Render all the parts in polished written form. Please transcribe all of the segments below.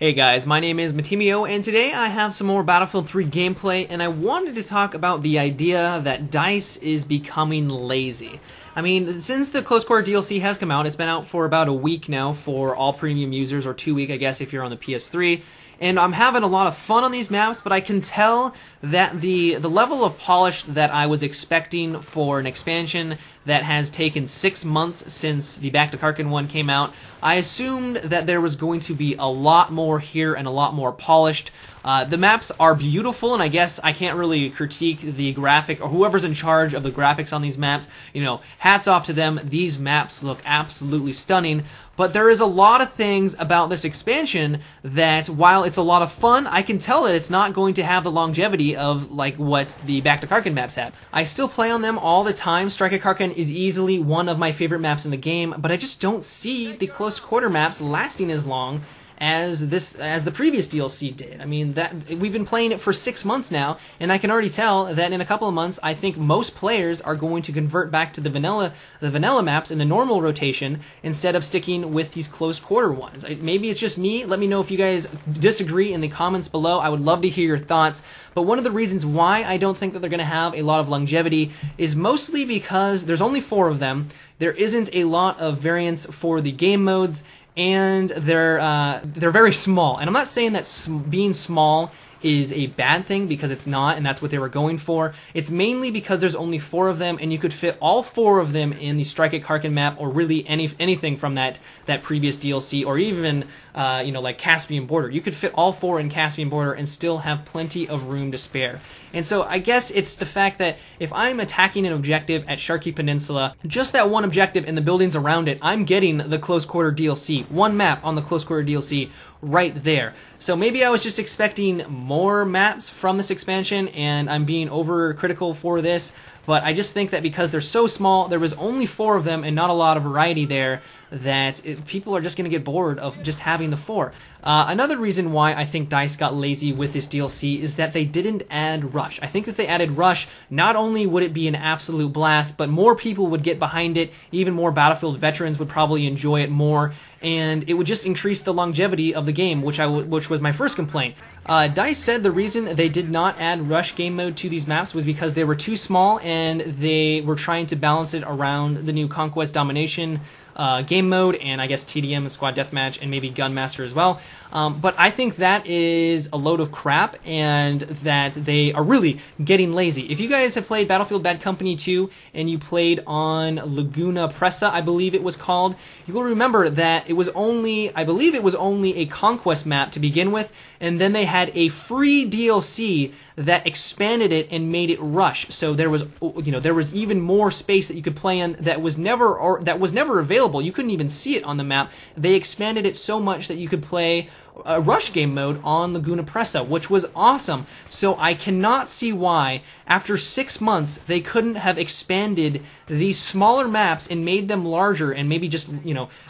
Hey guys, my name is Matimio, and today I have some more Battlefield 3 gameplay, and I wanted to talk about the idea that DICE is becoming lazy. I mean, since the Close Quarter DLC has come out, it's been out for about a week now for all premium users, or 2 weeks, I guess, if you're on the PS3, and I'm having a lot of fun on these maps, but I can tell that the level of polish that I was expecting for an expansion that has taken 6 months since the Back to Karkin one came out, I assumed that there was going to be a lot more here and a lot more polished. The maps are beautiful, and I guess I can't really critique the graphic, or whoever's in charge of the graphics on these maps. You know, hats off to them. These maps look absolutely stunning. But there is a lot of things about this expansion that, while it's a lot of fun, I can tell that it's not going to have the longevity of like what the Back to Karkin maps had. I still play on them all the time. Strike at Karkin is easily one of my favorite maps in the game, but I just don't see the Close Quarter maps lasting as long as the previous DLC did. I mean, that we've been playing it for 6 months now, and I can already tell that in a couple of months, I think most players are going to convert back to the vanilla maps in the normal rotation instead of sticking with these Close Quarter ones. Maybe it's just me. Let me know if you guys disagree in the comments below. I would love to hear your thoughts. But one of the reasons why I don't think that they're going to have a lot of longevity is mostly because there's only 4 of them. There isn't a lot of variance for the game modes, and they're very small. And I'm not saying that being small is a bad thing, because it's not, and that's what they were going for. It's mainly because there's only 4 of them, and you could fit all 4 of them in the Strike at Karkin map, or really anything from that previous DLC, or even like Caspian Border. You could fit all 4 in Caspian Border and still have plenty of room to spare. And so I guess it's the fact that if I'm attacking an objective at Sharkey Peninsula, just that one objective and the buildings around it, I'm getting the Close Quarter DLC, one map on the Close Quarter DLC right there. So maybe I was just expecting more maps from this expansion, and I'm being overcritical for this, but I just think that because they're so small, there was only 4 of them and not a lot of variety there, that people are just going to get bored of just having the 4. Another reason why I think DICE got lazy with this DLC is that they didn't add Rush. I think if they added Rush, not only would it be an absolute blast, but more people would get behind it, even more Battlefield veterans would probably enjoy it more, and it would just increase the longevity of the game, which was my first complaint. DICE said the reason they did not add Rush game mode to these maps was because they were too small, and they were trying to balance it around the new Conquest Domination game mode, and I guess TDM and Squad Deathmatch, and maybe Gunmaster as well. But I think that is a load of crap, and that they are really getting lazy. If you guys have played Battlefield Bad Company 2, and you played on Laguna Presa, I believe it was called, you will remember that it was only, I believe it was only a Conquest map to begin with, and then they had a free DLC that expanded it and made it Rush. So there was, there was even more space that you could play in that was never available. You couldn't even see it on the map. They expanded it so much that you could play a Rush game mode on Laguna Presa, which was awesome. So I cannot see why, after 6 months, they couldn't have expanded these smaller maps and made them larger, and maybe just,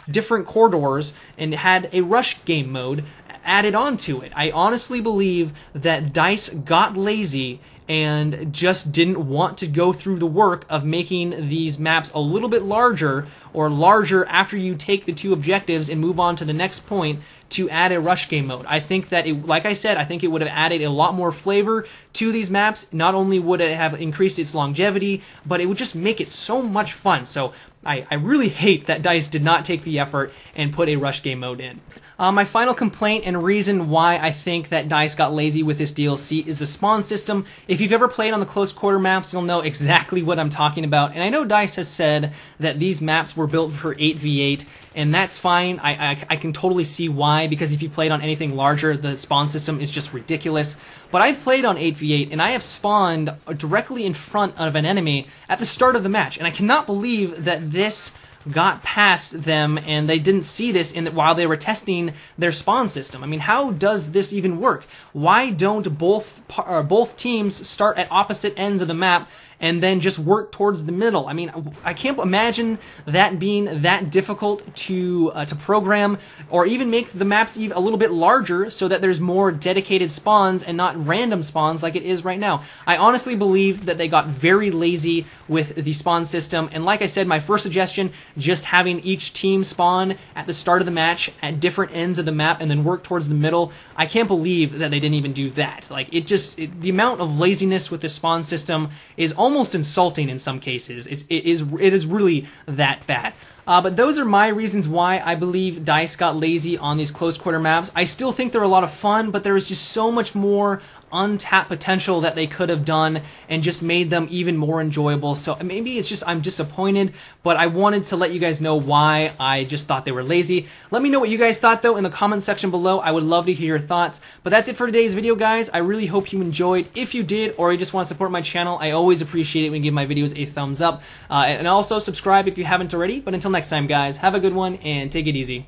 different corridors, and had a Rush game mode added on to it. I honestly believe that DICE got lazy and just didn't want to go through the work of making these maps a little bit larger, or larger after you take the 2 objectives and move on to the next point, to add a Rush game mode. I think that, like I said, I think it would have added a lot more flavor to these maps. Not only would it have increased its longevity, but it would just make it so much fun. So I really hate that DICE did not take the effort and put a Rush game mode in. My final complaint and reason why I think that DICE got lazy with this DLC is the spawn system. If you've ever played on the Close Quarter maps, you'll know exactly what I'm talking about. And I know DICE has said that these maps were built for 8v8, and that's fine. I can totally see why, because if you played on anything larger, the spawn system is just ridiculous. But I've played on 8v8, and I have spawned directly in front of an enemy at the start of the match, and I cannot believe that this got past them and they didn't see this while they were testing their spawn system. I mean, how does this even work? Why don't both teams start at opposite ends of the map and then just work towards the middle. I mean, I can't imagine that being that difficult to program, or even make the maps even a little bit larger so that there's more dedicated spawns and not random spawns like it is right now. I honestly believe that they got very lazy with the spawn system, and like I said, my first suggestion, just having each team spawn at the start of the match at different ends of the map and then work towards the middle. I can't believe that they didn't even do that. Like, the amount of laziness with the spawn system is almost insulting in some cases. It is really that bad. But those are my reasons why I believe DICE got lazy on these close quarter maps. I still think they're a lot of fun, but there is just so much more untapped potential that they could have done and just made them even more enjoyable. So maybe it's just I'm disappointed, but I wanted to let you guys know why I just thought they were lazy. Let me know what you guys thought though in the comment section below. I would love to hear your thoughts. But that's it for today's video, guys. I really hope you enjoyed. If you did, or you just want to support my channel, I always appreciate it when you give my videos a thumbs up. And also subscribe if you haven't already. But until next time, guys, have a good one and take it easy.